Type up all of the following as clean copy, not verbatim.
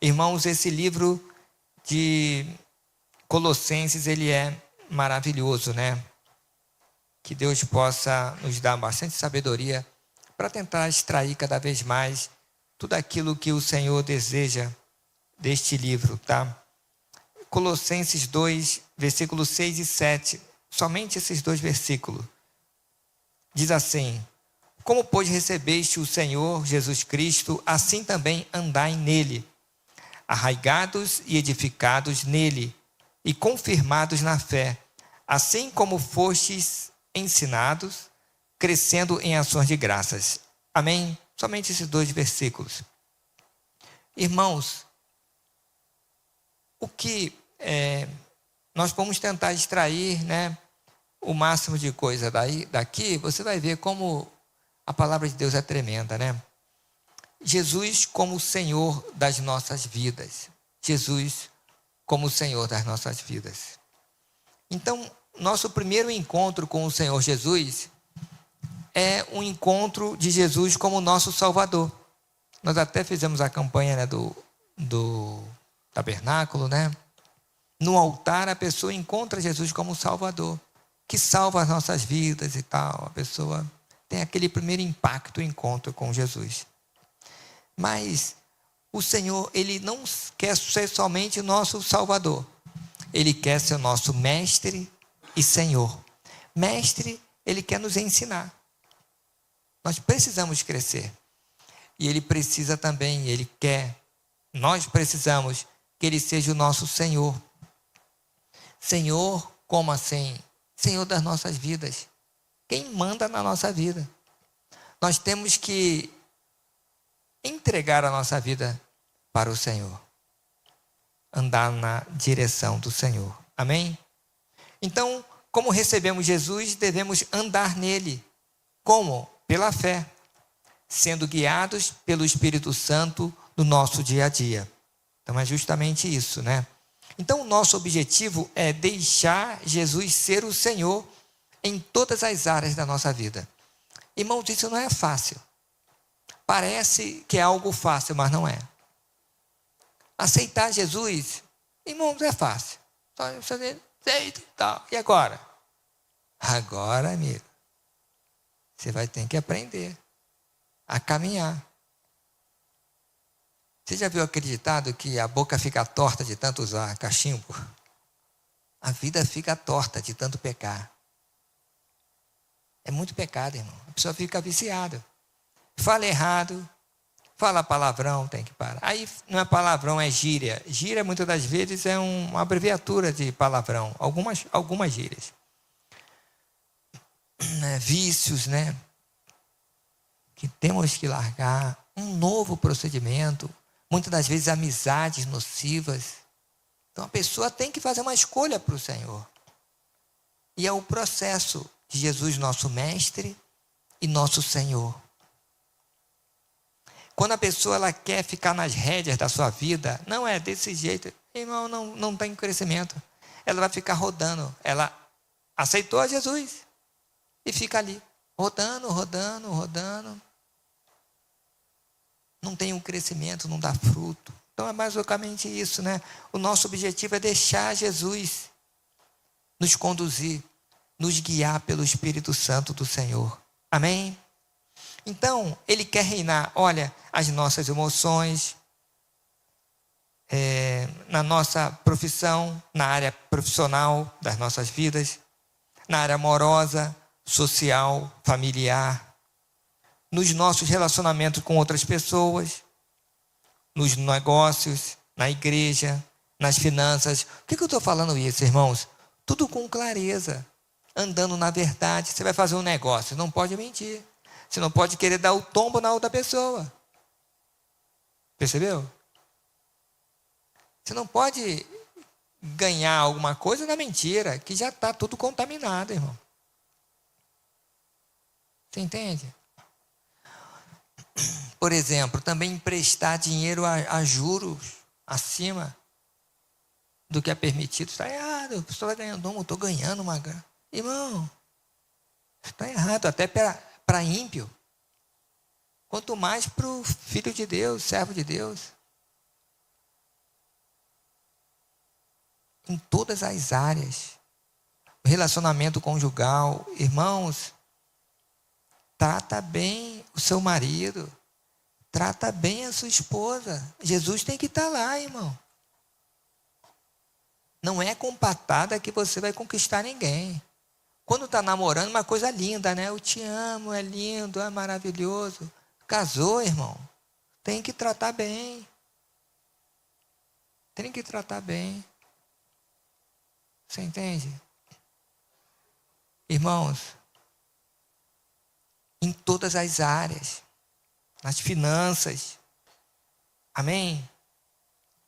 Irmãos, esse livro de Colossenses, ele é maravilhoso, né? Que Deus possa nos dar bastante sabedoria para tentar extrair cada vez mais tudo aquilo que o Senhor deseja deste livro, tá? Colossenses 2, versículos 6 e 7, somente esses dois versículos. Diz assim: como, pois, recebeste o Senhor Jesus Cristo, assim também andai nele, arraigados e edificados nele, e confirmados na fé, assim como fostes ensinados, crescendo em ações de graças. Amém? Somente esses dois versículos. Irmãos, o que nós vamos tentar extrair, né, o máximo de coisa daqui, você vai ver como a palavra de Deus é tremenda, né? Jesus como o Senhor das nossas vidas. Jesus como o Senhor das nossas vidas. Então, nosso primeiro encontro com o Senhor Jesus é um encontro de Jesus como nosso Salvador. Nós até fizemos a campanha, né, do tabernáculo, né? No altar a pessoa encontra Jesus como Salvador, que salva as nossas vidas e tal. A pessoa tem aquele primeiro impacto, o encontro com Jesus. Mas o Senhor, Ele não quer ser somente o nosso Salvador. Ele quer ser o nosso Mestre e Senhor. Mestre, Ele quer nos ensinar. Nós precisamos crescer. E Ele precisa também, Ele quer, nós precisamos que Ele seja o nosso Senhor. Senhor, como assim? Senhor das nossas vidas. Quem manda na nossa vida? Nós temos que entregar a nossa vida para o Senhor. Andar na direção do Senhor. Amém? Então, como recebemos Jesus, devemos andar nele. Como? Pela fé. Sendo guiados pelo Espírito Santo no nosso dia a dia. Então, é justamente isso, né? Então, o nosso objetivo é deixar Jesus ser o Senhor em todas as áreas da nossa vida. Irmãos, isso não é fácil. Parece que é algo fácil, mas não é. Aceitar Jesus, irmãos, é fácil. Só você aceita e tal. E agora? Agora, amigo, você vai ter que aprender a caminhar. Você já viu aquele ditado que a boca fica torta de tanto usar cachimbo? A vida fica torta de tanto pecar. É muito pecado, irmão. A pessoa fica viciada. Fala errado, fala palavrão, tem que parar. Aí não é palavrão, é gíria. Gíria, muitas das vezes, é uma abreviatura de palavrão. Algumas gírias. Vícios, né? Que temos que largar. Um novo procedimento. Muitas das vezes, amizades nocivas. Então, a pessoa tem que fazer uma escolha para o Senhor. E é o processo de Jesus, nosso Mestre e nosso Senhor. Quando a pessoa ela quer ficar nas rédeas da sua vida, não é desse jeito. Irmão, não tem crescimento. Ela vai ficar rodando. Ela aceitou a Jesus e fica ali, rodando. Não tem um crescimento, não dá fruto. Então é basicamente isso, né? O nosso objetivo é deixar Jesus nos conduzir, nos guiar pelo Espírito Santo do Senhor. Amém? Então, Ele quer reinar, olha, as nossas emoções, na nossa profissão, na área profissional das nossas vidas, na área amorosa, social, familiar, nos nossos relacionamentos com outras pessoas, nos negócios, na igreja, nas finanças. Por que eu estou falando isso, irmãos? Tudo com clareza, andando na verdade. Você vai fazer um negócio, não pode mentir. Você não pode querer dar o tombo na outra pessoa. Percebeu? Você não pode ganhar alguma coisa na mentira, que já está tudo contaminado, irmão. Você entende? Por exemplo, também emprestar dinheiro a juros acima do que é permitido. Está errado. A pessoa vai ganhando, não, eu estou ganhando uma grana. Irmão, está errado, até para ímpio. Quanto mais para o filho de Deus, servo de Deus. em todas as áreas. O relacionamento conjugal, irmãos, trata bem o seu marido, trata bem a sua esposa. Jesus tem que estar lá, irmão. Não é com patada que você vai conquistar ninguém. Quando está namorando, uma coisa linda, né? Eu te amo, é lindo, é maravilhoso. Casou, irmão, tem que tratar bem. Tem que tratar bem. Você entende? Irmãos, em todas as áreas, nas finanças, amém?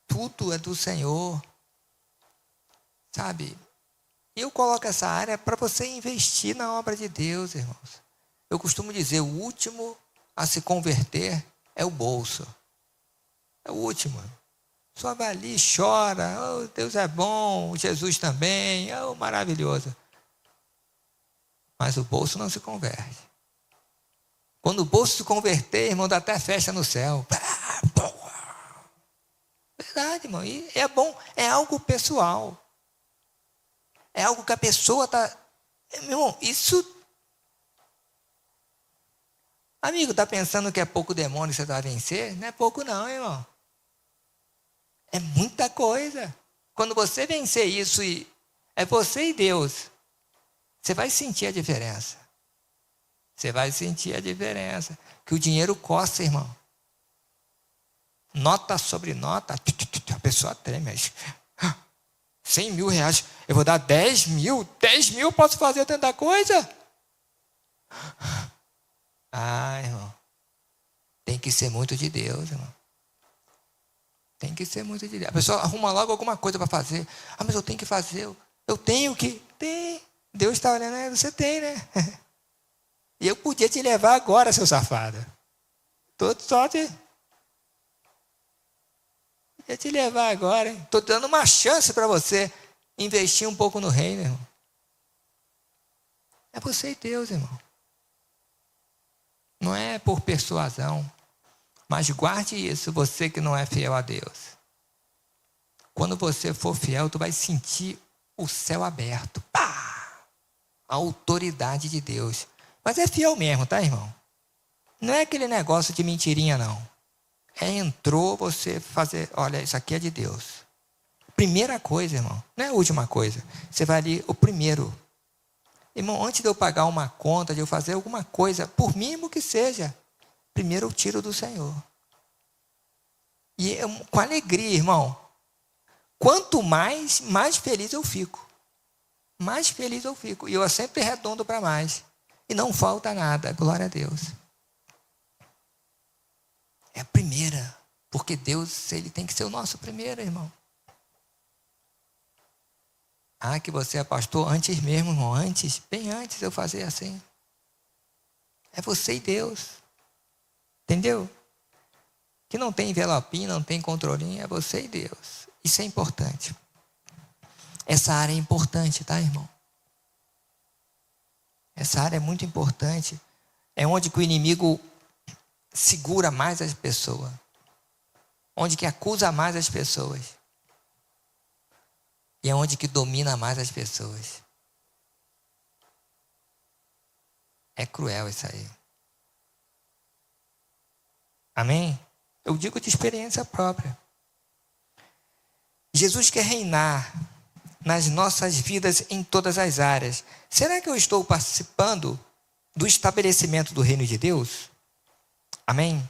Tudo é do Senhor, sabe? Eu coloco essa área para você investir na obra de Deus, irmãos. Eu costumo dizer, o último a se converter é o bolso. É o último. Só vai ali, chora, oh, Deus é bom, Jesus também, oh, maravilhoso. Mas o bolso não se converte. Quando o bolso se converter, irmão, dá até festa no céu. Verdade, irmão. E é bom, é algo pessoal. É algo que a pessoa está... Meu irmão, isso... Amigo, está pensando que é pouco demônio que você vai vencer? Não é pouco não, irmão. É muita coisa. Quando você vencer isso, e é você e Deus, você vai sentir a diferença. Você vai sentir a diferença. Que o dinheiro costa, irmão. Nota sobre nota, a pessoa treme. 100 mil reais, eu vou dar 10 mil. 10 mil eu posso fazer tanta coisa? Ah, irmão. Tem que ser muito de Deus, irmão. Tem que ser muito de Deus. A pessoa arruma logo alguma coisa para fazer. Ah, mas eu tenho que fazer. Eu tenho que... Tem. Deus está olhando, você tem, né? E eu podia te levar agora, seu safado. Tô só te... Podia te levar agora, hein? Estou dando uma chance para você investir um pouco no reino, irmão. É você e Deus, irmão. Não é por persuasão. Mas guarde isso, você que não é fiel a Deus. Quando você for fiel, tu vai sentir o céu aberto. Pá! A autoridade de Deus. Mas é fiel mesmo, tá, irmão? Não é aquele negócio de mentirinha, não. Entrou você fazer, olha, isso aqui é de Deus. Primeira coisa, irmão, não é a última coisa. Você vai ali, o primeiro. Irmão, antes de eu pagar uma conta, de eu fazer alguma coisa, por mínimo que seja, primeiro eu tiro do Senhor. E eu, com alegria, irmão. Quanto mais feliz eu fico. Mais feliz eu fico. E eu sempre redondo para mais. E não falta nada, glória a Deus. É a primeira. Porque Deus, ele tem que ser o nosso primeiro, irmão. Ah, que você é pastor antes mesmo, irmão. Antes, bem antes eu fazia assim. É você e Deus. Entendeu? Que não tem envelopinho, não tem controlinho, é você e Deus. Isso é importante. Essa área é importante, tá, irmão? Essa área é muito importante. É onde que o inimigo segura mais as pessoas. Onde que acusa mais as pessoas. E é onde que domina mais as pessoas. É cruel isso aí. Amém? Eu digo de experiência própria. Jesus quer reinar nas nossas vidas em todas as áreas. Será que eu estou participando do estabelecimento do reino de Deus? Amém?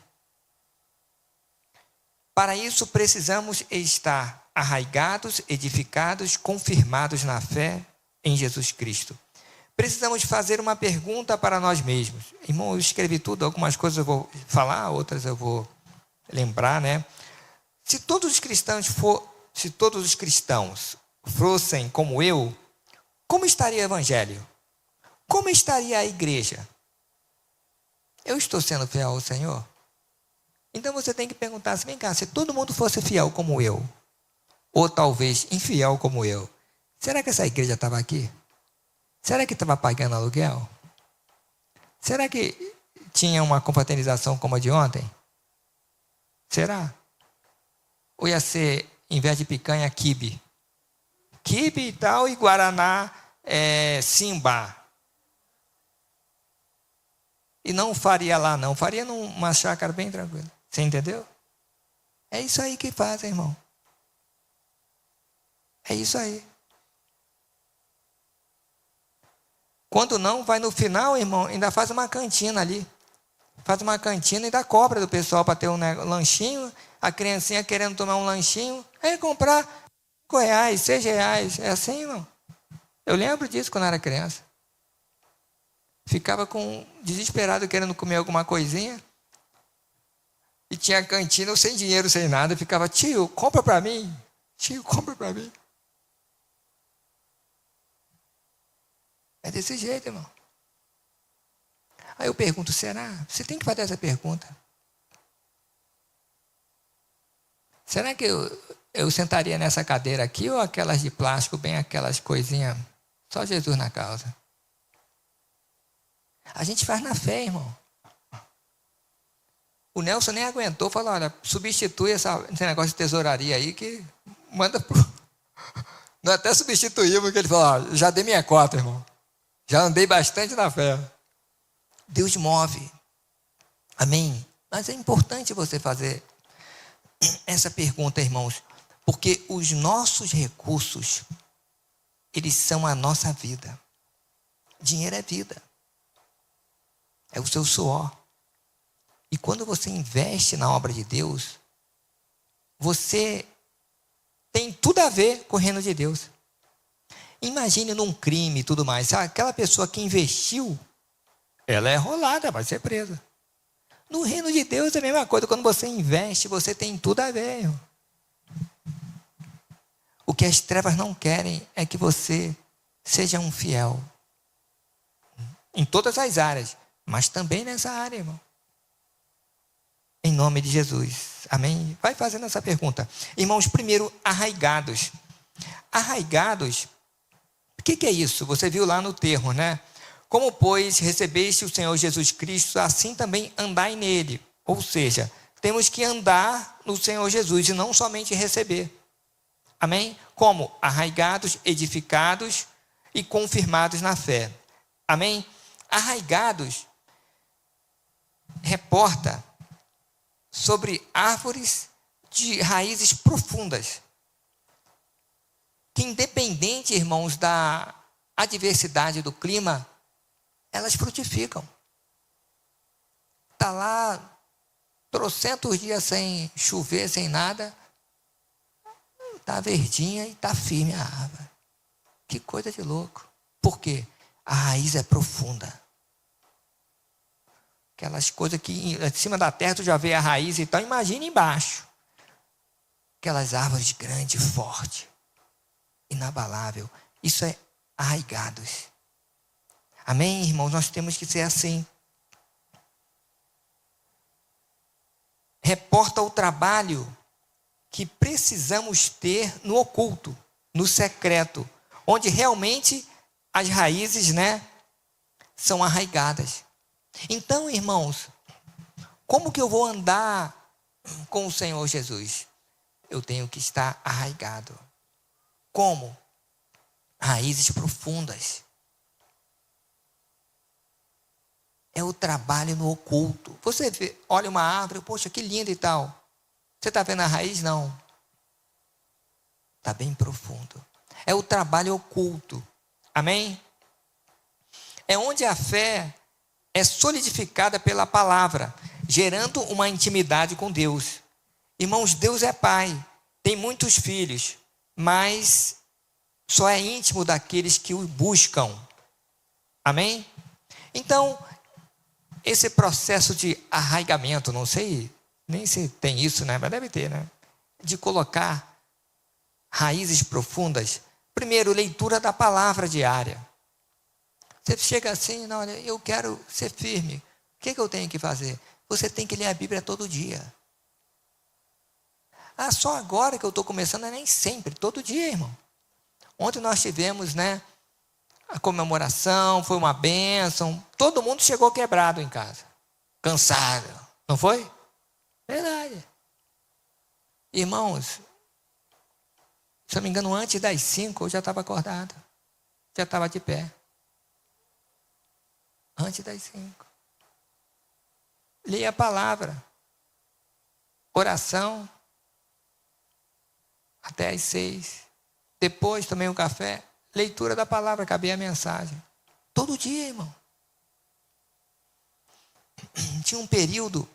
Para isso precisamos estar arraigados, edificados, confirmados na fé em Jesus Cristo. Precisamos fazer uma pergunta para nós mesmos. Irmão, eu escrevi tudo, algumas coisas eu vou falar, outras eu vou lembrar, né? Se todos os cristãos fossem como eu, como estaria o evangelho? Como estaria a igreja? Eu estou sendo fiel ao Senhor? Então você tem que perguntar assim, vem cá, se todo mundo fosse fiel como eu, ou talvez infiel como eu, será que essa igreja estava aqui? Será que estava pagando aluguel? Será que tinha uma confraternização como a de ontem? Será? Ou ia ser, em vez de picanha, quibe? quibe e tal, e guaraná Simba. E não faria lá, não. Faria numa chácara bem tranquila. Você entendeu? É isso aí que fazem, irmão. É isso aí. Quando não, vai no final, irmão, ainda faz uma cantina ali. Faz uma cantina e dá cobra do pessoal para ter um lanchinho. A criancinha querendo tomar um lanchinho. Aí comprar R$ 5, R$ 6. É assim, irmão. Eu lembro disso quando era criança. Ficava desesperado querendo comer alguma coisinha. E tinha a cantina, eu sem dinheiro, sem nada. Ficava, tio, compra para mim. Tio, compra para mim. É desse jeito, irmão. Aí eu pergunto, será? Você tem que fazer essa pergunta. Será que eu sentaria nessa cadeira aqui ou aquelas de plástico, bem aquelas coisinhas, só Jesus na causa? A gente faz na fé, irmão. O Nelson nem aguentou, falou, olha, substitui esse negócio de tesouraria aí que manda pro... Nós até substituímos, porque ele falou, já dei minha cota, irmão. Já andei bastante na fé. Deus move. Amém? Mas é importante você fazer essa pergunta, irmãos, porque os nossos recursos, eles são a nossa vida. Dinheiro é vida. É o seu suor. E quando você investe na obra de Deus, você tem tudo a ver com o reino de Deus. Imagine num crime e tudo mais. Aquela pessoa que investiu, ela é rolada, vai ser presa. No reino de Deus é a mesma coisa. Quando você investe, você tem tudo a ver, irmão. O que as trevas não querem é que você seja um fiel. Em todas as áreas, mas também nessa área, irmão. Em nome de Jesus. Amém? Vai fazendo essa pergunta. Irmãos, primeiro, arraigados. Arraigados, o que é isso? Você viu lá no termo, né? Como, pois, recebeste o Senhor Jesus Cristo, assim também andai nele. Ou seja, temos que andar no Senhor Jesus e não somente receber. Amém? Como? Arraigados, edificados e confirmados na fé. Amém? Arraigados reporta sobre árvores de raízes profundas, que independente, irmãos, da adversidade do clima, elas frutificam. Está lá, trocentos dias sem chover, sem nada, está verdinha e está firme a árvore. Que coisa de louco. Por quê? A raiz é profunda. Aquelas coisas que em cima da terra tu já vê a raiz e tal, imagina embaixo. Aquelas árvores grandes, fortes, inabalável. Isso é arraigados. Amém, irmãos? Nós temos que ser assim. Reporta o trabalho que precisamos ter no oculto, no secreto, onde realmente as raízes, né, são arraigadas. Então, irmãos, como que eu vou andar com o Senhor Jesus? Eu tenho que estar arraigado. Como? Raízes profundas. É o trabalho no oculto. Você vê, olha uma árvore, poxa, que linda e tal. Você está vendo a raiz? Não. Está bem profundo. É o trabalho oculto. Amém? É onde a fé é solidificada pela palavra, gerando uma intimidade com Deus. Irmãos, Deus é Pai, tem muitos filhos, mas só é íntimo daqueles que o buscam. Amém? Então, esse processo de arraigamento, não sei nem se tem isso, né? Mas deve ter, né? De colocar raízes profundas. Primeiro, leitura da palavra diária. Você chega assim, não, olha, eu quero ser firme. O que eu tenho que fazer? Você tem que ler a Bíblia todo dia. Ah, só agora que eu estou começando, é nem sempre, todo dia, irmão. Ontem nós tivemos, né, a comemoração, foi uma bênção. Todo mundo chegou quebrado em casa. Cansado, não foi? Verdade. Irmãos, Se eu não me engano, antes das 5 eu já estava acordado. Já estava de pé. Antes das 5. Li a palavra. Oração. Até às 6. Depois tomei um café. Leitura da palavra, acabei a mensagem. Todo dia, irmão. Tinha um período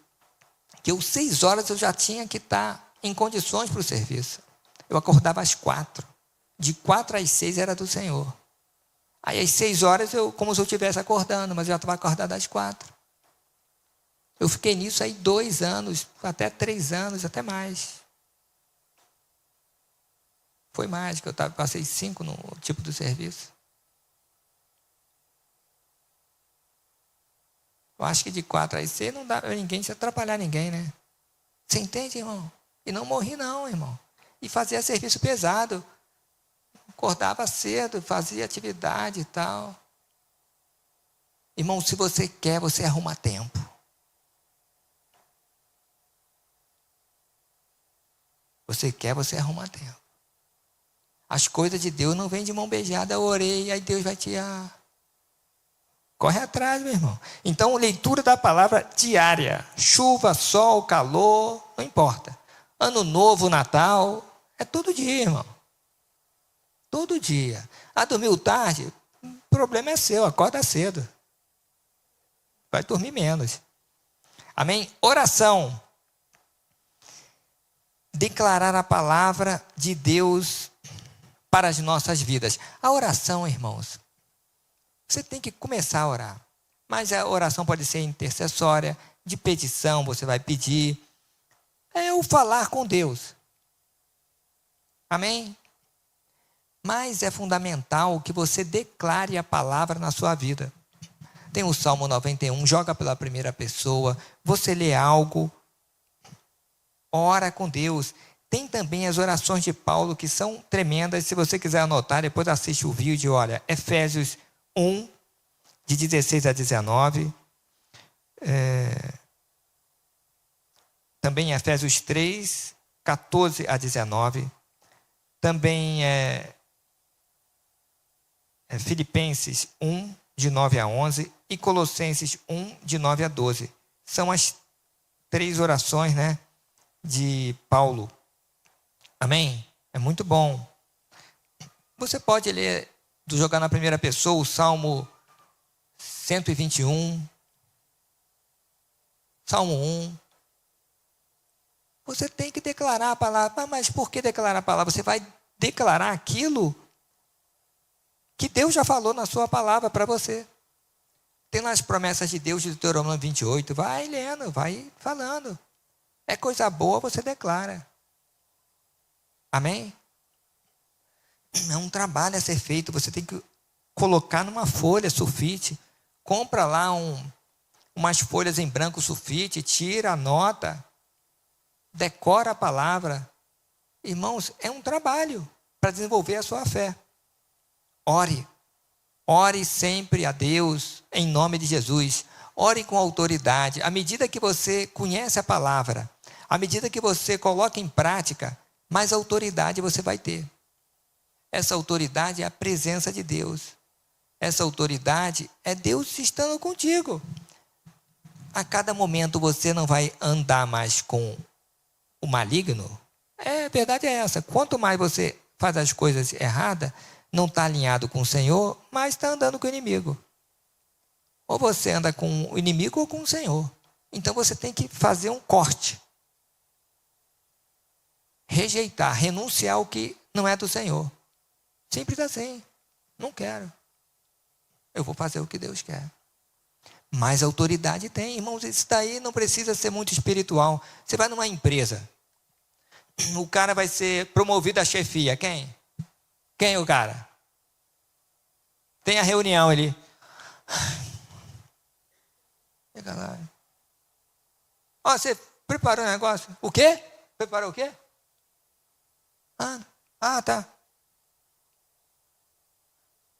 que 6 horas eu já tinha que estar em condições para o serviço. Eu acordava às 4. De 4 às 6 era do Senhor. Aí às 6 horas, como se eu estivesse acordando, mas eu já estava acordado às 4. Eu fiquei nisso aí 2 anos, até 3 anos, até mais. Foi mais, que eu passei 5 no tipo do serviço. Eu acho que de 4 às 6 não dá para ninguém se atrapalhar ninguém, né? Você entende, irmão? E não morri não, irmão. E fazia serviço pesado. Acordava cedo, fazia atividade e tal. Irmão, se você quer, você arruma tempo. Você quer, você arruma tempo. As coisas de Deus não vêm de mão beijada. Eu orei, aí Deus vai te... Corre atrás, meu irmão. Então, leitura da palavra diária. Chuva, sol, calor, não importa. Ano novo, Natal, é todo dia, irmão. Todo dia. Dormiu tarde? O problema é seu, acorda cedo. Vai dormir menos. Amém? Oração. Declarar a palavra de Deus para as nossas vidas. A oração, irmãos, você tem que começar a orar. Mas a oração pode ser intercessória, de petição, você vai pedir. É o falar com Deus. Amém? Mas é fundamental que você declare a palavra na sua vida. Tem o Salmo 91, joga pela primeira pessoa, você lê algo, ora com Deus. Tem também as orações de Paulo, que são tremendas. Se você quiser anotar, depois assiste o vídeo. Olha, Efésios 1, de 16 a 19. Também Efésios 3, 14 a 19. Também Filipenses 1, de 9 a 11. E Colossenses 1, de 9 a 12. São as 3 orações, né, de Paulo. Amém? É muito bom. Você pode ler, jogar na primeira pessoa, o Salmo 121, Salmo 1. Você tem que declarar a palavra. Mas por que declarar a palavra? Você vai declarar aquilo que Deus já falou na sua palavra para você. Tem lá as promessas de Deus de Deuteronômio 28. Vai lendo, vai falando. É coisa boa, você declara. Amém? É um trabalho a ser feito. Você tem que colocar numa folha sulfite. Compra lá umas folhas em branco sulfite, tira, anota, decora a palavra. Irmãos, é um trabalho para desenvolver a sua fé. Ore. Ore sempre a Deus em nome de Jesus. Ore com autoridade. À medida que você conhece a palavra, à medida que você coloca em prática, mais autoridade você vai ter. Essa autoridade é a presença de Deus. Essa autoridade é Deus estando contigo. A cada momento você não vai andar mais com o maligno. A verdade é essa. Quanto mais você faz as coisas erradas, não está alinhado com o Senhor, mas está andando com o inimigo. Ou você anda com o inimigo ou com o Senhor. Então você tem que fazer um corte. Rejeitar, renunciar ao que não é do Senhor. Simples assim. Não quero. Eu vou fazer o que Deus quer. Mas autoridade tem, irmãos. Isso daí não precisa ser muito espiritual. Você vai numa empresa. O cara vai ser promovido a chefia. Quem? Quem é o cara? Tem a reunião ali. Chega lá. Ó, você preparou um negócio? O quê? Preparou o quê? Tá.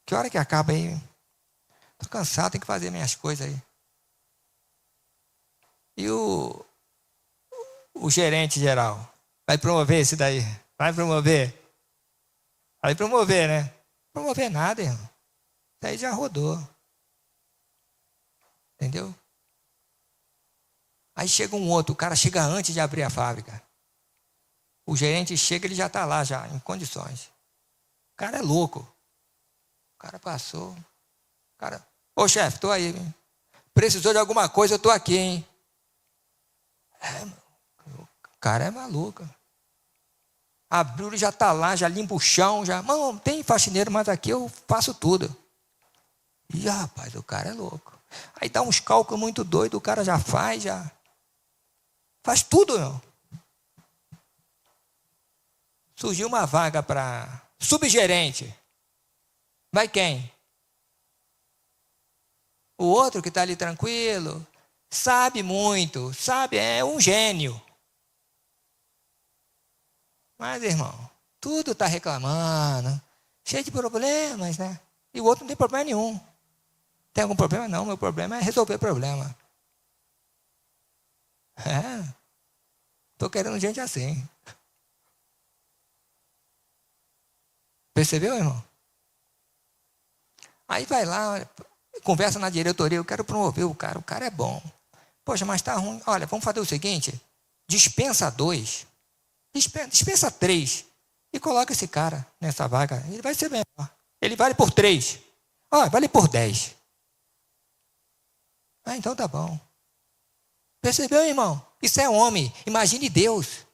Que hora que acaba aí? Estou cansado, tenho que fazer minhas coisas aí. E o gerente geral? Vai promover esse daí? Vai promover? Aí promover, né? Promover nada, irmão. Isso aí já rodou. Entendeu? Aí chega um outro, o cara chega antes de abrir a fábrica. O gerente chega, ele já está lá, já, em condições. O cara é louco. O cara passou. O cara, ô chefe, estou aí. Hein? Precisou de alguma coisa, eu estou aqui, hein? O cara é maluco. Abriu, ele já está lá, já limpa o chão, já. Mano, tem faxineiro, mas aqui eu faço tudo. Ih, rapaz, o cara é louco. Aí dá uns cálculos muito doidos, o cara já faz tudo, meu. Surgiu uma vaga para subgerente. Vai quem? O outro que está ali tranquilo, sabe muito, sabe, é um gênio. Mas, irmão, tudo está reclamando, cheio de problemas, né? E o outro não tem problema nenhum. Tem algum problema? Não, meu problema é resolver problema. Estou querendo gente assim. Percebeu, irmão? Aí vai lá, conversa na diretoria, eu quero promover o cara é bom. Poxa, mas está ruim. Olha, vamos fazer o seguinte, dispensa 2, dispensa 3 e coloca esse cara nessa vaga. Ele vai ser melhor. Ele vale por 3. Vale por 10. Então tá bom. Percebeu, irmão? Isso é homem. Imagine Deus.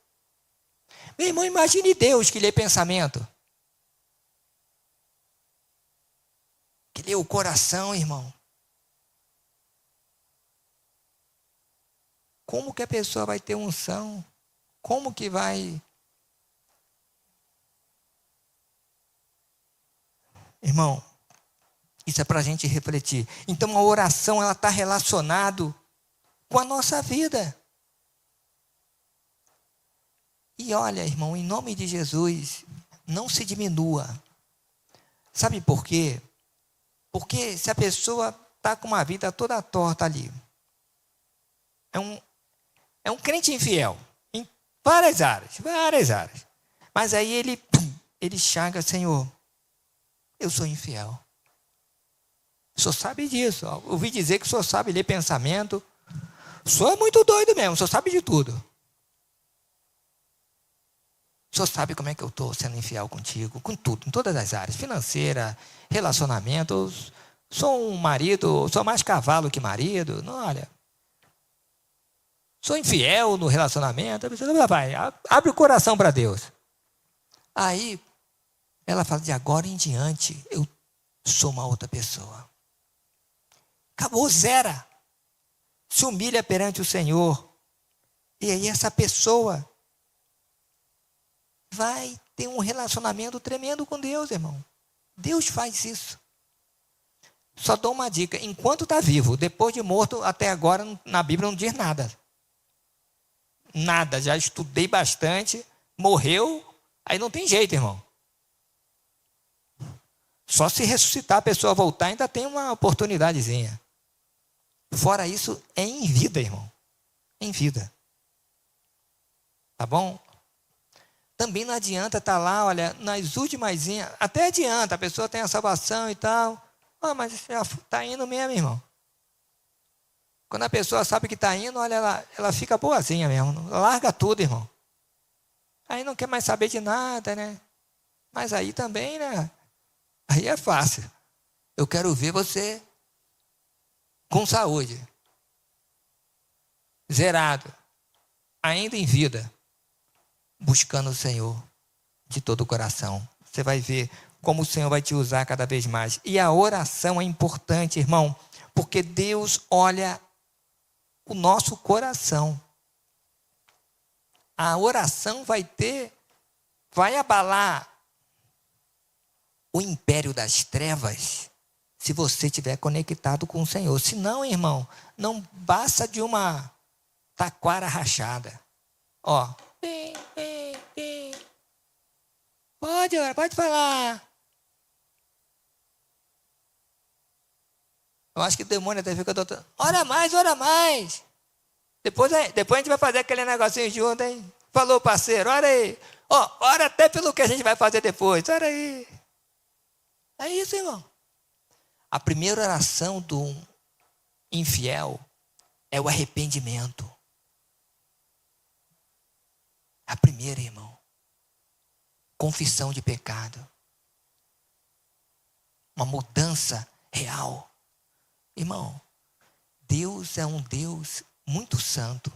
Meu irmão, imagine Deus que lê pensamento. Que lê o coração, irmão. Como que a pessoa vai ter unção? Como que vai... Irmão, isso é para a gente refletir. Então a oração, ela está relacionada com a nossa vida. E olha, irmão, em nome de Jesus, não se diminua. Sabe por quê? Porque se a pessoa está com uma vida toda torta ali, é um crente infiel, em várias áreas. Mas aí ele chaga, Senhor, eu sou infiel. O senhor sabe disso. Ouvi dizer que o senhor sabe ler pensamento. O senhor é muito doido mesmo, o senhor sabe de tudo. O senhor sabe como é que eu estou sendo infiel contigo, com tudo, em todas as áreas, financeira, relacionamento. Sou um marido, sou mais cavalo que marido. Não, olha, sou infiel no relacionamento. Vai, abre o coração para Deus. Aí, ela fala, de agora em diante, eu sou uma outra pessoa. Acabou, zera. Se humilha perante o Senhor. E aí essa pessoa vai ter um relacionamento tremendo com Deus, irmão. Deus faz isso. Só dou uma dica. Enquanto está vivo, depois de morto, até agora, na Bíblia não diz nada. Nada. Já estudei bastante. Morreu. Aí não tem jeito, irmão. Só se ressuscitar, a pessoa voltar, ainda tem uma oportunidadezinha. Fora isso, é em vida, irmão. Em vida. Tá bom? Também não adianta estar lá, olha, nas últimas, até adianta, a pessoa tem a salvação e tal. Mas já está indo mesmo, irmão. Quando a pessoa sabe que está indo, olha, ela fica boazinha mesmo. Larga tudo, irmão. Aí não quer mais saber de nada, né? Mas aí também, né? Aí é fácil. Eu quero ver você com saúde, zerado, ainda em vida, buscando o Senhor de todo o coração. Você vai ver como o Senhor vai te usar cada vez mais. E a oração é importante, irmão, porque Deus olha o nosso coração. A oração vai abalar o império das trevas, se você estiver conectado com o Senhor. Se não, irmão, não basta de uma taquara rachada. Pode falar. Eu acho que o demônio até fica doutor. Ora mais. Depois a gente vai fazer aquele negocinho junto, hein? Falou, parceiro, ora aí. Ó, ora até pelo que a gente vai fazer depois. Ora aí. É isso, irmão. A primeira oração do infiel é o arrependimento. A primeira, irmão. Confissão de pecado. Uma mudança real. Irmão, Deus é um Deus muito santo.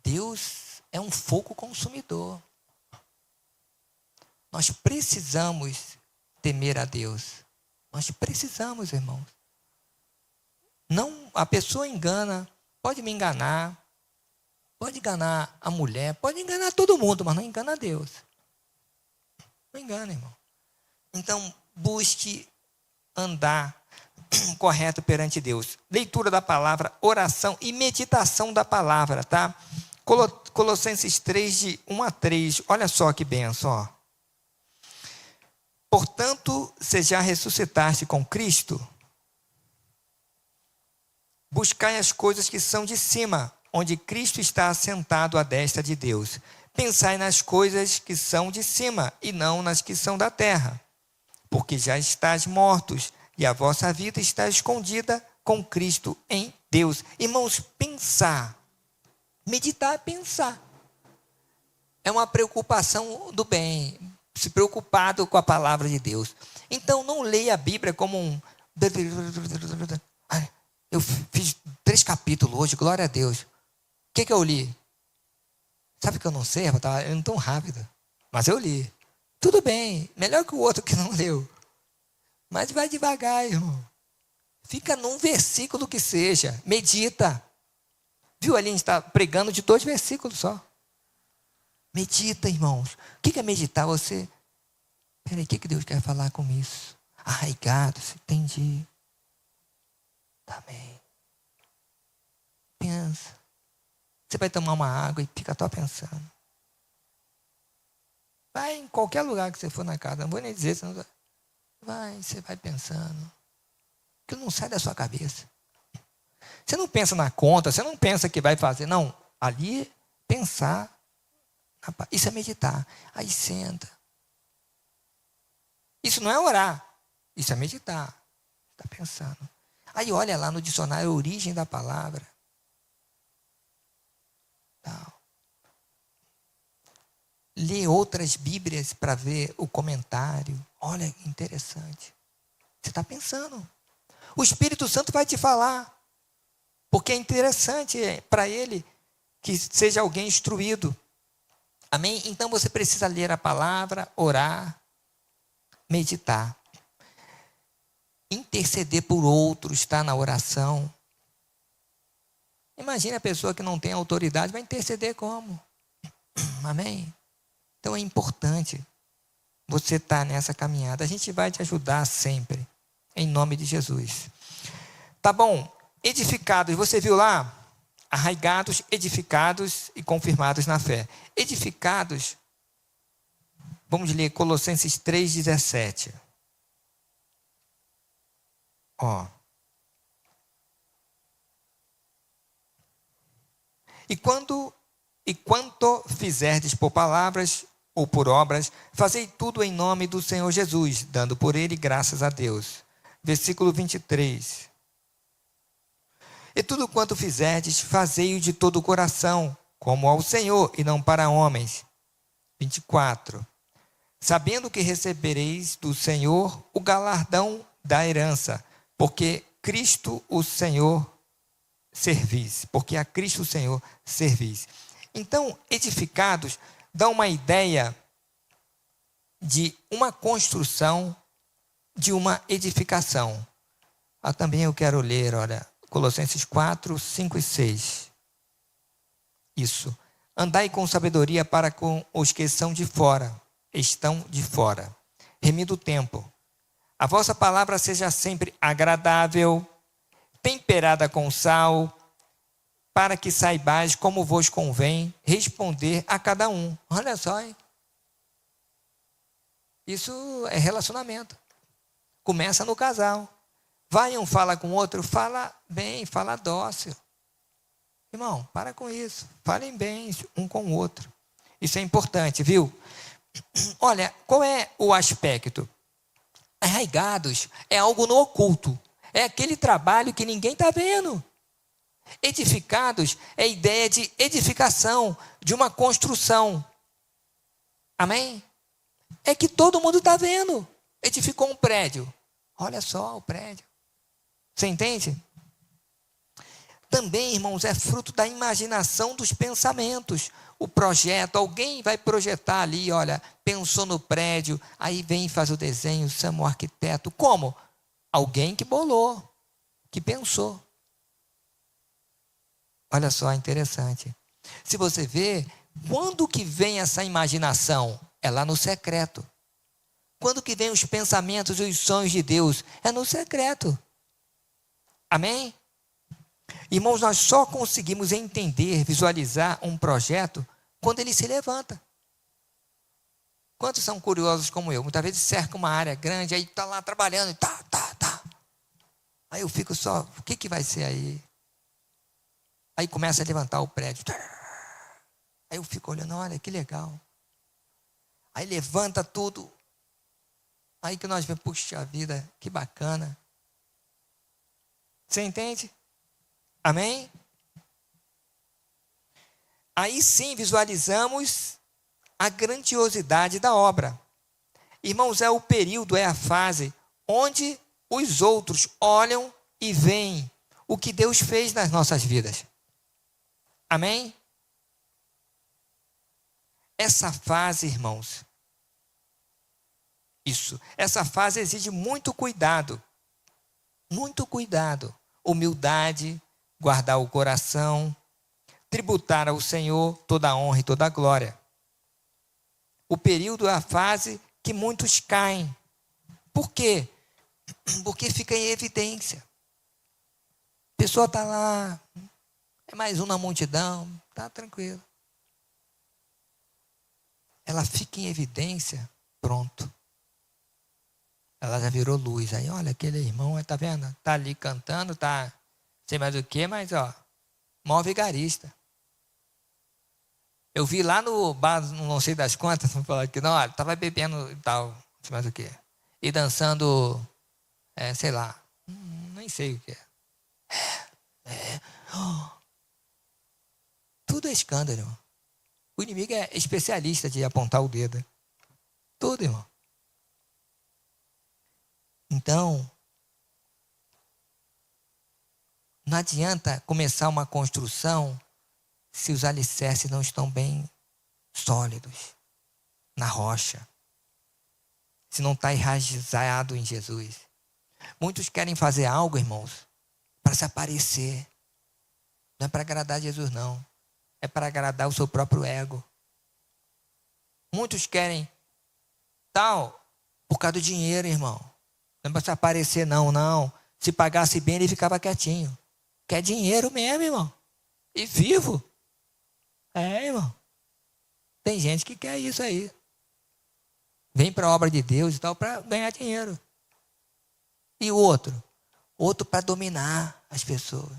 Deus é um fogo consumidor. Nós precisamos temer a Deus. Nós precisamos, irmãos. Não, a pessoa engana, pode me enganar, pode enganar a mulher, pode enganar todo mundo, mas não engana a Deus. Não engana, irmão. Então, busque andar correto perante Deus. Leitura da palavra, oração e meditação da palavra, tá? Colossenses 3, de 1 a 3. Olha só que benção, ó. Portanto, se já ressuscitaste com Cristo, buscai as coisas que são de cima, onde Cristo está assentado à destra de Deus. Pensai nas coisas que são de cima e não nas que são da terra, porque já estáis mortos e a vossa vida está escondida com Cristo em Deus. Irmãos, pensar, meditar é pensar. É uma preocupação do bem, se preocupado com a palavra de Deus. Então, não leia a Bíblia como um... Eu fiz 3 capítulos hoje, glória a Deus. O que eu li? Sabe que eu não sei? Eu estava indo tão rápido. Mas eu li. Tudo bem, melhor que o outro que não leu. Mas vai devagar, irmão. Fica num versículo que seja. Medita. Viu ali, a gente está pregando de 2 versículos só. Medita, irmãos. O que é meditar? Você... Peraí, o que Deus quer falar com isso? Arraigado, entendi. Amém. Pensa. Você vai tomar uma água e fica só pensando. Vai em qualquer lugar que você for na casa. Não vou nem dizer. Você não... Vai, você vai pensando. Aquilo não sai da sua cabeça. Você não pensa na conta, você não pensa que vai fazer. Não, ali pensar. Isso é meditar. Aí senta. Isso não é orar. Isso é meditar. Está pensando. Aí olha lá no dicionário a origem da palavra. Tal. Lê outras Bíblias para ver o comentário. Olha, interessante. Você está pensando. O Espírito Santo vai te falar. Porque é interessante para ele que seja alguém instruído. Amém? Então você precisa ler a palavra, orar, meditar. Interceder por outros, está na oração. Imagine a pessoa que não tem autoridade, vai interceder como? Amém? Então é importante você estar nessa caminhada. A gente vai te ajudar sempre, em nome de Jesus. Tá bom? Edificados, você viu lá? Arraigados, edificados e confirmados na fé. Edificados, vamos ler Colossenses 3,17. Ó. E quanto fizerdes por palavras ou por obras, fazei tudo em nome do Senhor Jesus, dando por ele graças a Deus. Versículo 23. E tudo quanto fizerdes, fazei-o de todo o coração, como ao Senhor e não para homens. 24. Sabendo que recebereis do Senhor o galardão da herança, porque Cristo o Senhor servis, porque a Cristo o Senhor servis. Então, edificados dá uma ideia de uma construção, de uma edificação. Também eu quero ler, olha, Colossenses 4, 5 e 6. Isso. Andai com sabedoria para com os que estão de fora. Remindo o tempo. A vossa palavra seja sempre agradável, temperada com sal, para que saibais como vos convém responder a cada um. Olha só, hein? Isso é relacionamento. Começa no casal. Vai um fala com o outro, fala bem, fala dócil. Irmão, para com isso. Falem bem um com o outro. Isso é importante, viu? Olha, qual é o aspecto? Arraigados é algo no oculto. É aquele trabalho que ninguém está vendo. Edificados é a ideia de edificação, de uma construção. Amém? É que todo mundo está vendo. Edificou um prédio. Olha só o prédio. Você entende? Também, irmãos, é fruto da imaginação dos pensamentos. O projeto, alguém vai projetar ali, olha, pensou no prédio, aí vem e faz o desenho, chama o arquiteto. Como? Alguém que bolou, que pensou. Olha só, interessante. Se você vê, quando que vem essa imaginação? É lá no secreto. Quando que vem os pensamentos e os sonhos de Deus? É no secreto. Amém? Irmãos, nós só conseguimos entender, visualizar um projeto quando ele se levanta. Quantos são curiosos como eu? Muitas vezes cerca uma área grande, aí está lá trabalhando, tá. Aí eu fico só, o que vai ser aí? Aí começa a levantar o prédio. Aí eu fico olhando, olha que legal. Aí levanta tudo. Aí que nós vemos, puxa vida, que bacana. Você entende? Amém? Aí sim visualizamos a grandiosidade da obra. Irmãos, é o período, é a fase onde os outros olham e veem o que Deus fez nas nossas vidas. Amém? Essa fase, irmãos, essa fase exige muito cuidado, humildade, guardar o coração, tributar ao Senhor toda a honra e toda a glória. O período é a fase que muitos caem. Por quê? Porque fica em evidência. A pessoa está lá, é mais um na multidão, está tranquilo. Ela fica em evidência, pronto. Ela já virou luz. Aí, olha, aquele irmão, está vendo? Está ali cantando, está sei mais o que, mas, ó, mó vigarista. Eu vi lá no bar, não sei das quantas, vou falar aqui, não, olha, estava bebendo e tal, sei mais o que. E dançando, sei lá, nem sei o que é. Tudo é escândalo, irmão. O inimigo é especialista de apontar o dedo. Tudo, irmão. Então, não adianta começar uma construção se os alicerces não estão bem sólidos na rocha. Se não está enraizado em Jesus. Muitos querem fazer algo, irmãos, para se aparecer. Não é para agradar Jesus, não. É para agradar o seu próprio ego. Muitos querem tal por causa do dinheiro, irmão. Não é para se aparecer, não. Se pagasse bem, ele ficava quietinho. Quer dinheiro mesmo, irmão. E vivo. Irmão. Tem gente que quer isso aí. Vem para a obra de Deus e tal, para ganhar dinheiro. E o outro? Outro para dominar as pessoas.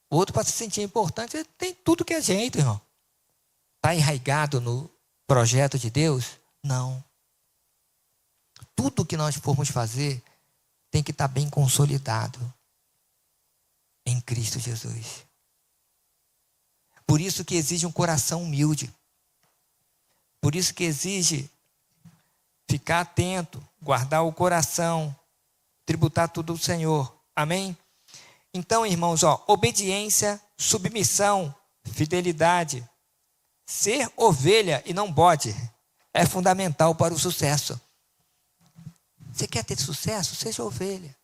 Outro para se sentir importante. Tem tudo que é jeito, irmão. Está enraizado no projeto de Deus? Não. Tudo que nós formos fazer tem que estar bem consolidado em Cristo Jesus. Por isso que exige um coração humilde. Por isso que exige ficar atento, guardar o coração, tributar tudo ao Senhor. Amém? Então, irmãos, obediência, submissão, fidelidade, ser ovelha e não bode é fundamental para o sucesso. Você quer ter sucesso? Seja ovelha.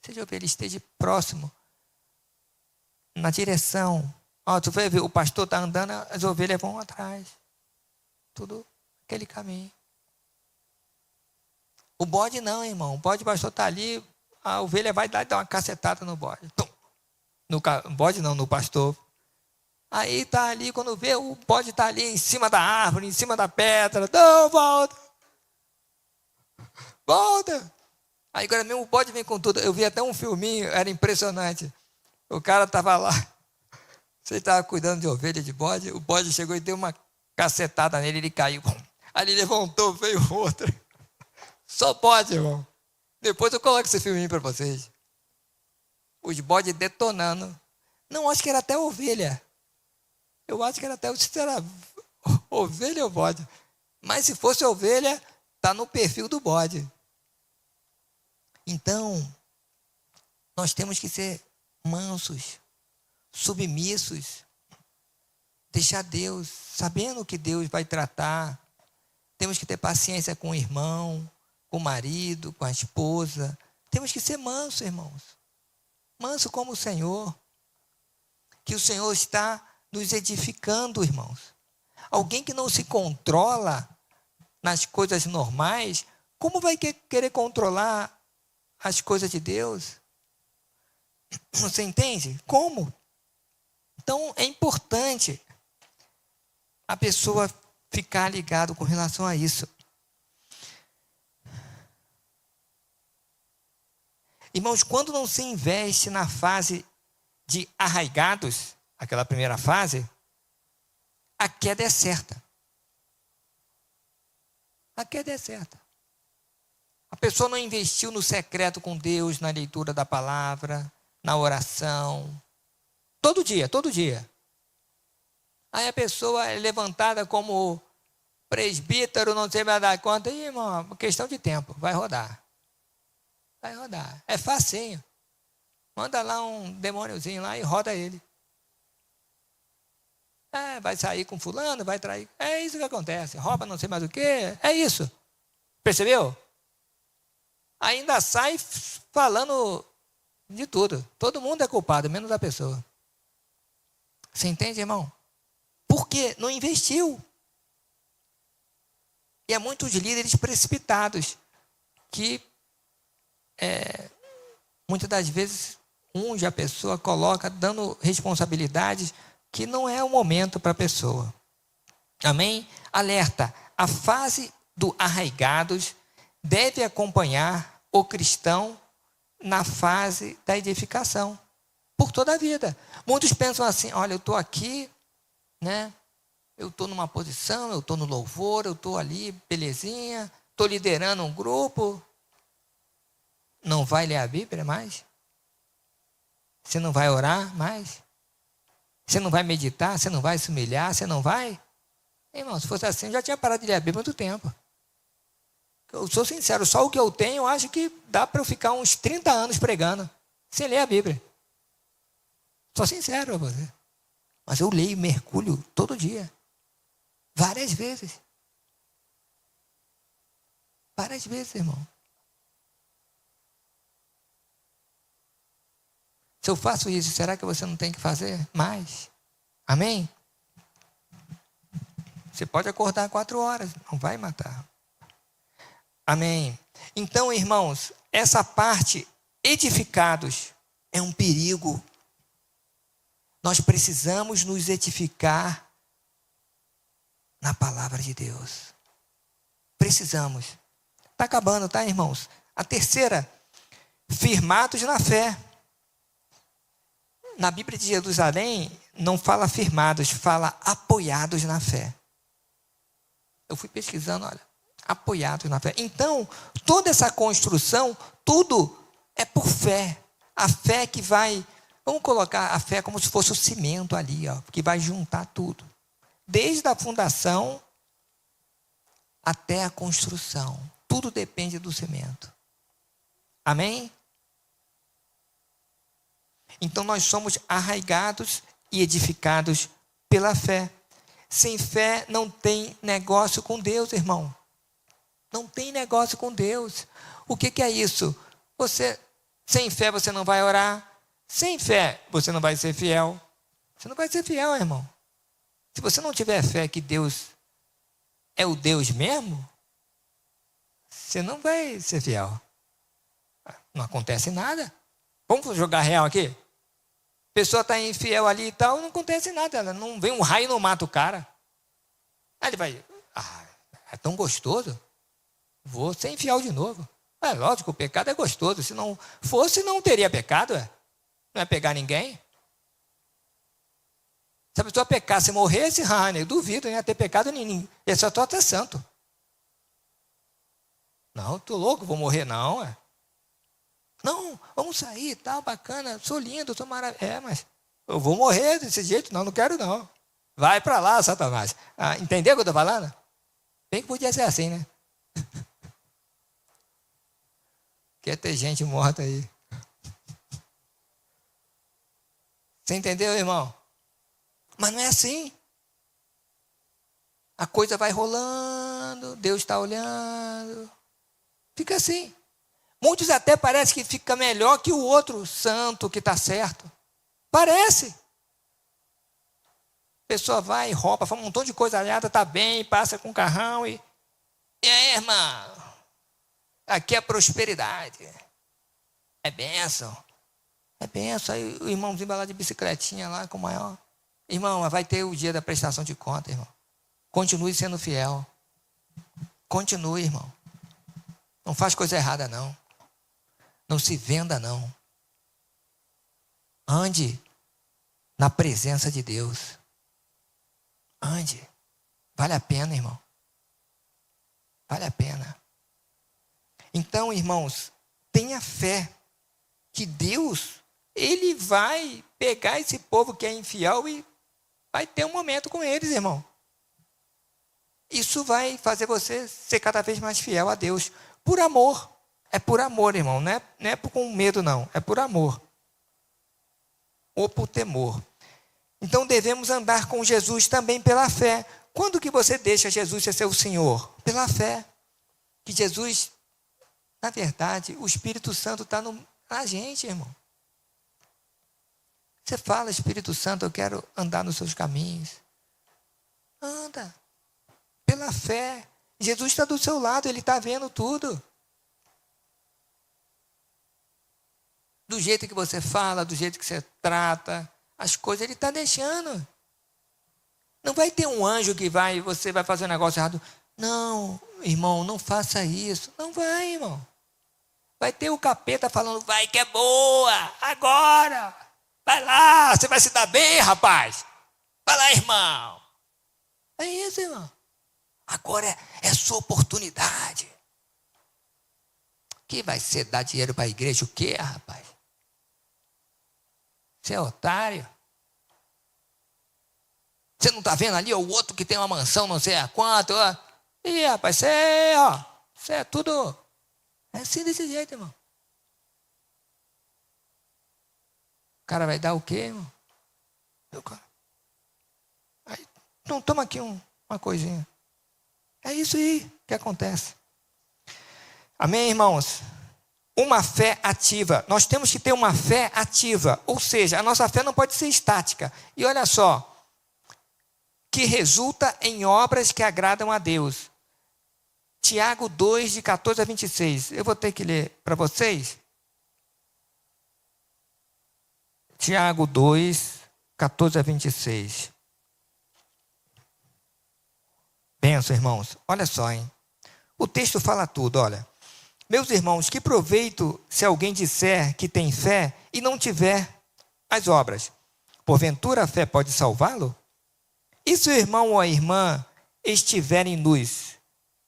Seja ovelha, esteja próximo, na direção. Tu vai ver, o pastor está andando, as ovelhas vão atrás. Tudo aquele caminho. O bode não, irmão. O bode, o pastor está ali, a ovelha vai dar uma cacetada no bode. No bode não, no pastor. Aí está ali, quando vê, o bode está ali em cima da árvore, em cima da pedra. Não, volta. Volta. Aí agora mesmo o bode vem com tudo. Eu vi até um filminho, era impressionante. O cara estava lá, você estava cuidando de ovelha, de bode, o bode chegou e deu uma cacetada nele, ele caiu. Aí ele levantou, veio outro. Só bode, irmão. Depois eu coloco esse filminho para vocês. Os bodes detonando. Não, acho que era até ovelha. Eu acho que era até, se era ovelha ou bode. Mas se fosse ovelha, está no perfil do bode. Então, nós temos que ser mansos, submissos, deixar Deus, sabendo que Deus vai tratar. Temos que ter paciência com o irmão, com o marido, com a esposa. Temos que ser mansos, irmãos. Manso como o Senhor. Que o Senhor está nos edificando, irmãos. Alguém que não se controla nas coisas normais, como vai querer controlar as coisas de Deus? Você entende? Como? Então, é importante a pessoa ficar ligado com relação a isso. Irmãos, quando não se investe na fase de arraigados, aquela primeira fase, a queda é certa. A queda é certa. A pessoa não investiu no secreto com Deus, na leitura da palavra, na oração. Todo dia, todo dia. Aí a pessoa é levantada como presbítero, não sei mais dar conta. E, irmão, questão de tempo, vai rodar. Vai rodar. É facinho. Manda lá um demôniozinho lá e roda ele. Vai sair com fulano, vai trair. É isso que acontece. Rouba não sei mais o quê. É isso. Percebeu? Ainda sai falando de tudo. Todo mundo é culpado, menos a pessoa. Você entende, irmão? Porque não investiu. E há muitos líderes precipitados que muitas das vezes unge a pessoa, coloca, dando responsabilidades que não é o momento para a pessoa. Amém? Alerta, a fase do arraigados deve acompanhar o cristão na fase da edificação, por toda a vida. Muitos pensam assim, olha, eu estou aqui, né? Eu estou numa posição, eu estou no louvor, eu estou ali, belezinha, estou liderando um grupo. Não vai ler a Bíblia mais? Você não vai orar mais? Você não vai meditar? Você não vai se humilhar? Você não vai? Irmão, se fosse assim, eu já tinha parado de ler a Bíblia há muito tempo. Eu sou sincero, só o que eu tenho, eu acho que dá para eu ficar uns 30 anos pregando, sem ler a Bíblia. Sou sincero a você. Mas eu leio, mergulho todo dia. Várias vezes. Várias vezes, irmão. Se eu faço isso, será que você não tem que fazer mais? Amém? Você pode acordar 4 horas, não vai matar. Amém. Então, irmãos, essa parte, edificados, é um perigo. Nós precisamos nos edificar na palavra de Deus. Precisamos. Está acabando, tá, irmãos? A terceira, firmados na fé. Na Bíblia de Jerusalém, não fala firmados, fala apoiados na fé. Eu fui pesquisando, olha, apoiados na fé. Então, toda essa construção, tudo é por fé. A fé que vai, vamos colocar a fé como se fosse o cimento ali, ó, que vai juntar tudo. Desde a fundação até a construção. Tudo depende do cimento. Amém? Então nós somos arraigados e edificados pela fé. Sem fé não tem negócio com Deus, irmão. Não tem negócio com Deus. O que é isso? Sem fé você não vai orar. Sem fé você não vai ser fiel. Você não vai ser fiel, irmão. Se você não tiver fé que Deus é o Deus mesmo, você não vai ser fiel. Não acontece nada. Vamos jogar real aqui? A pessoa está infiel ali e tal, não acontece nada. Não vem um raio e não mata o cara. Aí ele vai, é tão gostoso. Vou ser infiel de novo. É lógico, o pecado é gostoso. Se não fosse, não teria pecado. Não é pegar ninguém. Se a pessoa pecasse e morresse, eu duvido, não ia ter pecado nenhum. Ele só está até santo. Não, tô louco, vou morrer, não. Não, vamos sair, tal, bacana, sou lindo, sou maravilhoso. Mas eu vou morrer desse jeito? Não, não quero não. Vai para lá, Satanás. Entendeu o que eu estou falando? Bem que podia ser assim, né? Quer ter gente morta aí. Você entendeu, irmão? Mas não é assim. A coisa vai rolando, Deus está olhando. Fica assim. Muitos até parece que fica melhor que o outro santo que está certo. Parece. A pessoa vai e rouba, faz um montão de coisa aliada, está bem, passa com carrão e aí, irmão? Aqui é prosperidade. É bênção. É bênção. Aí o irmãozinho vai lá de bicicletinha lá com o maior. Irmão, vai ter o dia da prestação de conta, irmão. Continue sendo fiel. Continue, irmão. Não faz coisa errada, não. Não se venda, não. Ande na presença de Deus. Ande. Vale a pena, irmão. Vale a pena. Então, irmãos, tenha fé que Deus, Ele vai pegar esse povo que é infiel e vai ter um momento com eles, irmão. Isso vai fazer você ser cada vez mais fiel a Deus. Por amor. É por amor, irmão. Não é com medo, não. É por amor. Ou por temor. Então devemos andar com Jesus também pela fé. Quando que você deixa Jesus ser seu Senhor? Pela fé. Que Jesus, na verdade, o Espírito Santo está na gente, irmão. Você fala, Espírito Santo, eu quero andar nos seus caminhos. Anda. Pela fé. Jesus está do seu lado, Ele está vendo tudo. Do jeito que você fala, do jeito que você trata, as coisas Ele está deixando. Não vai ter um anjo que você vai fazer um negócio errado. Não, irmão, não faça isso. Não vai, irmão. Vai ter o capeta falando, vai que é boa, agora. Vai lá, você vai se dar bem, rapaz. Vai lá, irmão. É isso, irmão. Agora é sua oportunidade. Que vai ser dar dinheiro para a igreja? O quê, rapaz? Você é otário? Você não está vendo ali o outro que tem uma mansão, não sei a quanto? Ih, rapaz, você é tudo... É assim desse jeito, irmão. O cara vai dar o quê, irmão? Aí, então toma aqui uma coisinha. É isso aí que acontece. Amém, irmãos? Uma fé ativa. Nós temos que ter uma fé ativa. Ou seja, a nossa fé não pode ser estática. E olha só. Que resulta em obras que agradam a Deus. Tiago 2, de 14 a 26. Eu vou ter que ler para vocês. Tiago 2, 14 a 26. Pensa, irmãos. Olha só, hein? O texto fala tudo, olha. Meus irmãos, que proveito se alguém disser que tem fé e não tiver as obras? Porventura a fé pode salvá-lo? E se o irmão ou a irmã estiverem nus,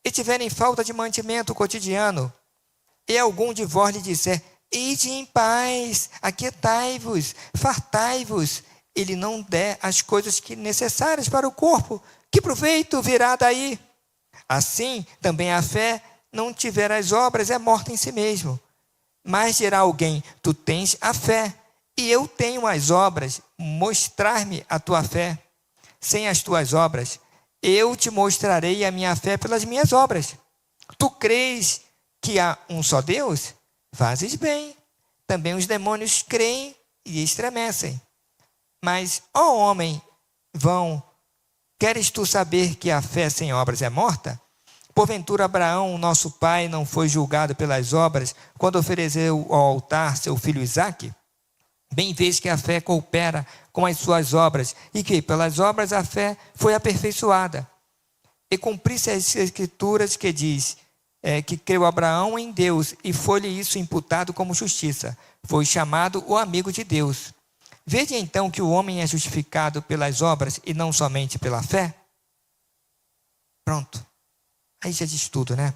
e tiverem falta de mantimento cotidiano, e algum de vós lhe disser, ide em paz, aquietai-vos, fartai-vos, ele não der as coisas necessárias para o corpo, que proveito virá daí? Assim, também a fé, não tiver as obras, é morta em si mesmo. Mas dirá alguém, tu tens a fé, e eu tenho as obras, mostrar-me a tua fé. Sem as tuas obras, eu te mostrarei a minha fé pelas minhas obras. Tu crês que há um só Deus? Fazes bem. Também os demônios creem e estremecem. Mas, ó homem, vão, queres tu saber que a fé sem obras é morta? Porventura Abraão, nosso pai, não foi julgado pelas obras, quando ofereceu ao altar seu filho Isaque? Bem vês que a fé coopera com as suas obras, e que pelas obras a fé foi aperfeiçoada. E cumpri-se as escrituras que diz, que creu Abraão em Deus e foi-lhe isso imputado como justiça. Foi chamado o amigo de Deus. Vede então que o homem é justificado pelas obras e não somente pela fé? Pronto. Aí já diz tudo, né?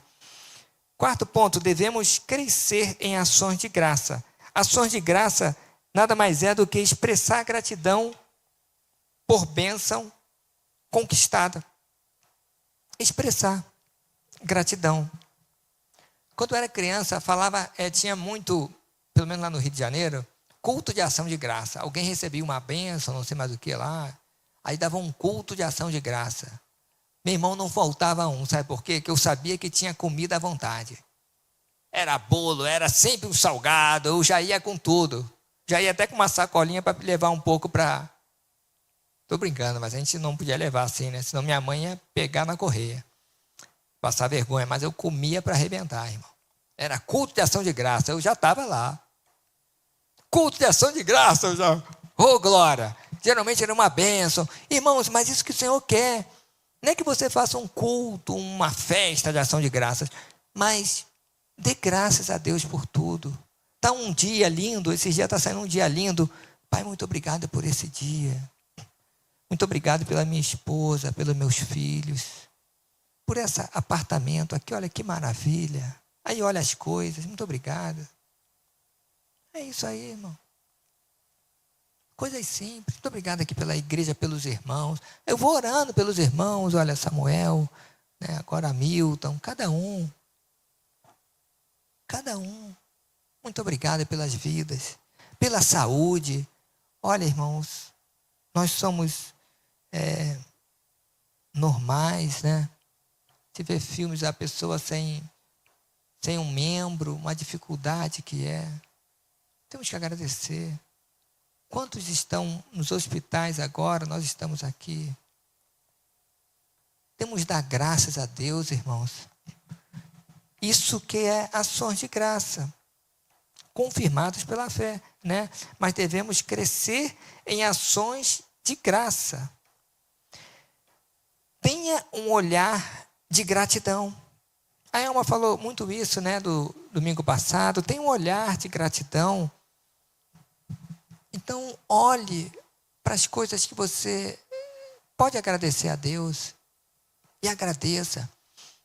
Quarto ponto, devemos crescer em ações de graça. Ações de graça nada mais é do que expressar gratidão por bênção conquistada. Expressar gratidão. Quando eu era criança, tinha muito, pelo menos lá no Rio de Janeiro, culto de ação de graça. Alguém recebia uma bênção, não sei mais o que lá, aí dava um culto de ação de graça. Meu irmão, não faltava um, sabe por quê? Porque eu sabia que tinha comida à vontade. Era bolo, era sempre um salgado, eu já ia com tudo. Já ia até com uma sacolinha para levar um pouco para... Estou brincando, mas a gente não podia levar assim, né? Senão minha mãe ia pegar na correia. Passar vergonha, mas eu comia para arrebentar, irmão. Era culto de ação de graça, eu já estava lá. Culto de ação de graça, eu já... Oh, glória! Geralmente era uma bênção. Irmãos, mas isso que o Senhor quer. Não é que você faça um culto, uma festa de ação de graças, mas dê graças a Deus por tudo. Está um dia lindo, esses dias está saindo um dia lindo. Pai, muito obrigado por esse dia. Muito obrigado pela minha esposa, pelos meus filhos, por esse apartamento aqui, olha que maravilha. Aí olha as coisas, muito obrigado. É isso aí, irmão. Coisas simples. Muito obrigado aqui pela igreja, pelos irmãos. Eu vou orando pelos irmãos, olha, Samuel, né, agora Milton, cada um. Cada um. Muito obrigado pelas vidas, pela saúde. Olha, irmãos, nós somos normais, né? Se vê filmes da pessoa sem um membro, uma dificuldade que é. Temos que agradecer. Quantos estão nos hospitais agora? Nós estamos aqui. Temos que dar graças a Deus, irmãos. Isso que é ações de graça, confirmadas pela fé, né? Mas devemos crescer em ações de graça. Tenha um olhar de gratidão. A Elma falou muito isso, né, do domingo passado. Tem um olhar de gratidão. Então, olhe para as coisas que você pode agradecer a Deus e agradeça.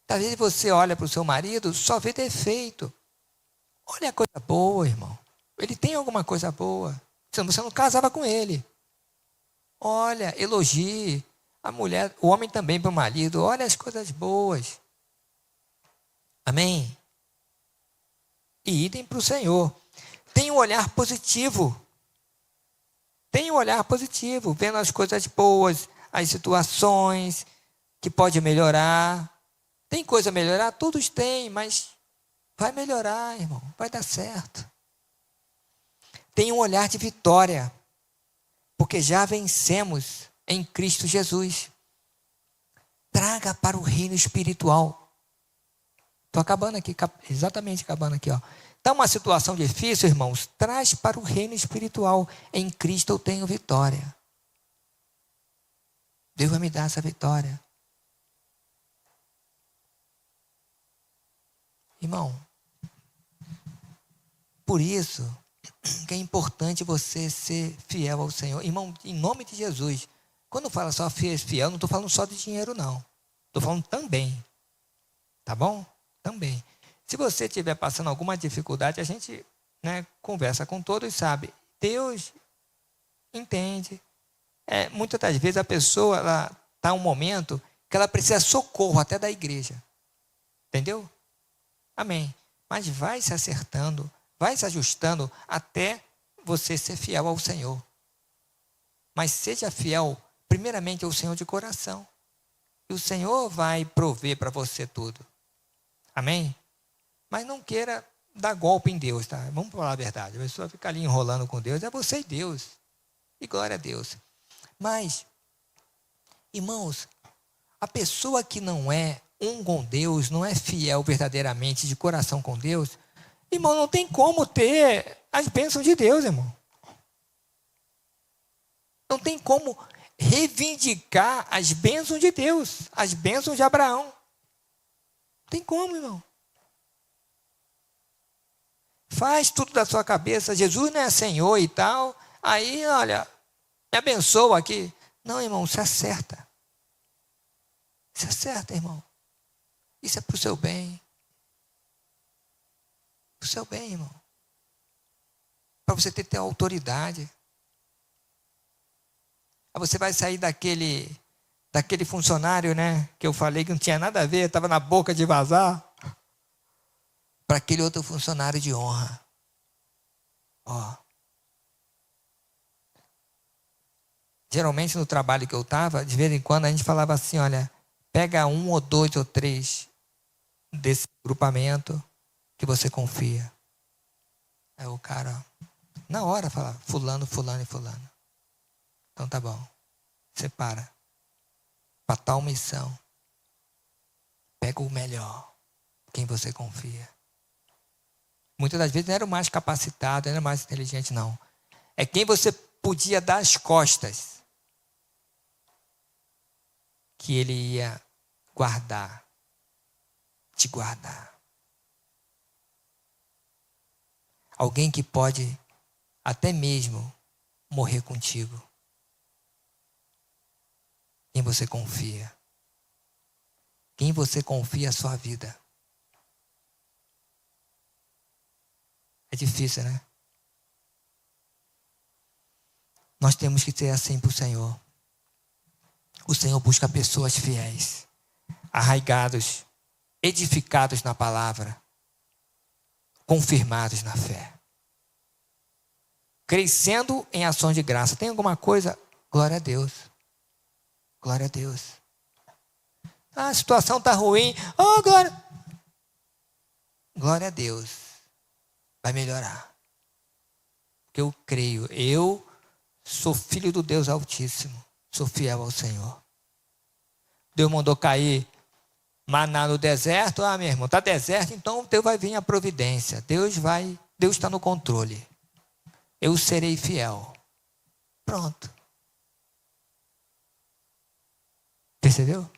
Talvez você olha para o seu marido, só vê defeito. Olha a coisa boa, irmão. Ele tem alguma coisa boa. Senão você não casava com ele. Olha, elogie a mulher, o homem também para o marido. Olha as coisas boas. Amém? E idem para o Senhor. Tenha um olhar positivo. Tenha um olhar positivo, vendo as coisas boas, as situações que pode melhorar. Tem coisa a melhorar? Todos têm, mas vai melhorar, irmão. Vai dar certo. Tenha um olhar de vitória, porque já vencemos em Cristo Jesus. Traga para o reino espiritual. Estou acabando aqui, exatamente acabando aqui, ó. Está uma situação difícil, irmãos, traz para o reino espiritual. Em Cristo eu tenho vitória. Deus vai me dar essa vitória. Irmão, por isso que é importante você ser fiel ao Senhor. Irmão, em nome de Jesus, quando fala só fiel, não estou falando só de dinheiro, não. Estou falando também. Tá bom? Também. Se você estiver passando alguma dificuldade, a gente, né, conversa com todos e sabe. Deus entende. Muitas das vezes a pessoa está em um momento que ela precisa socorro até da igreja. Entendeu? Amém. Mas vai se acertando, vai se ajustando até você ser fiel ao Senhor. Mas seja fiel, primeiramente, ao Senhor de coração. E o Senhor vai prover para você tudo. Amém? Mas não queira dar golpe em Deus, tá? Vamos falar a verdade. A pessoa fica ali enrolando com Deus, é você e Deus. E glória a Deus. Mas, irmãos, a pessoa que não é um com Deus, não é fiel verdadeiramente de coração com Deus, irmão, não tem como ter as bênçãos de Deus, irmão. Não tem como reivindicar as bênçãos de Deus, as bênçãos de Abraão. Não tem como, irmão. Faz tudo da sua cabeça. Jesus não é Senhor e tal. Aí, olha, me abençoa aqui. Não, irmão, se acerta. Se acerta, irmão. Isso é para o seu bem. Para o seu bem, irmão. Para você ter autoridade. Aí você vai sair daquele funcionário, né? Que eu falei que não tinha nada a ver, estava na boca de vazar. Para aquele outro funcionário de honra. Ó. Geralmente no trabalho que eu estava, de vez em quando a gente falava assim, olha, pega 1 ou 2 ou 3 desse grupamento que você confia. Aí o cara, na hora, fala, fulano, fulano e fulano. Então tá bom, separa. Para tal missão, pega o melhor, quem você confia. Muitas das vezes não era o mais capacitado, não era o mais inteligente, não. É quem você podia dar as costas, que ele ia guardar, te guardar. Alguém que pode até mesmo morrer contigo. Quem você confia. Quem você confia a sua vida. É difícil, né? Nós temos que ser assim para o Senhor. O Senhor busca pessoas fiéis, arraigados, edificados na palavra, confirmados na fé. Crescendo em ações de graça. Tem alguma coisa? Glória a Deus. Glória a Deus. Ah, a situação está ruim. Oh, glória. Glória a Deus. Vai melhorar. Porque eu creio. Eu sou filho do Deus Altíssimo. Sou fiel ao Senhor. Deus mandou cair maná no deserto. Ah, meu irmão, está deserto, então Deus vai vir a providência. Deus está no controle. Eu serei fiel. Pronto. Percebeu?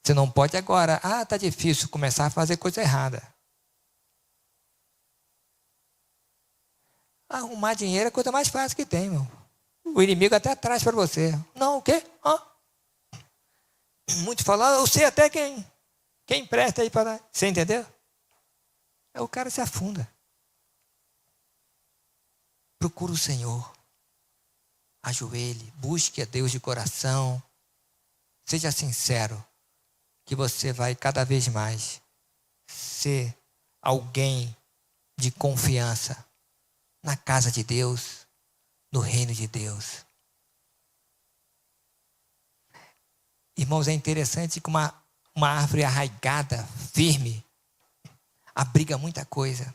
Você não pode agora, está difícil, começar a fazer coisa errada. Arrumar dinheiro é a coisa mais fácil que tem, irmão. O inimigo até traz para você. Não, o quê? Muitos falam, eu sei até quem empresta aí para... Você entendeu? Aí o cara se afunda. Procura o Senhor. Ajoelhe, busque a Deus de coração. Seja sincero, que você vai cada vez mais ser alguém de confiança na casa de Deus, no reino de Deus. Irmãos, é interessante que uma árvore arraigada, firme, abriga muita coisa.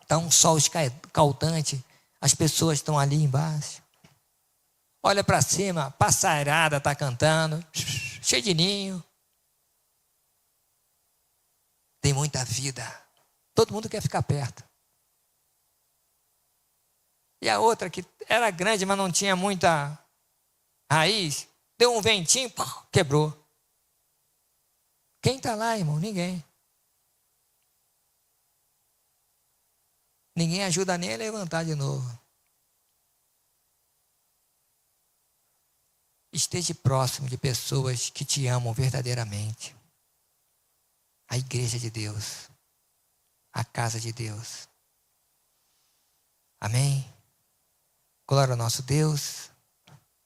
Está um sol escaldante, as pessoas estão ali embaixo. Olha para cima, passarada está cantando, cheio de ninho. Tem muita vida. Todo mundo quer ficar perto. E a outra que era grande, mas não tinha muita raiz, deu um ventinho, quebrou. Quem está lá, irmão? Ninguém. Ninguém ajuda nem a levantar de novo. Esteja próximo de pessoas que te amam verdadeiramente. A igreja de Deus. A casa de Deus. Amém? Glória ao nosso Deus.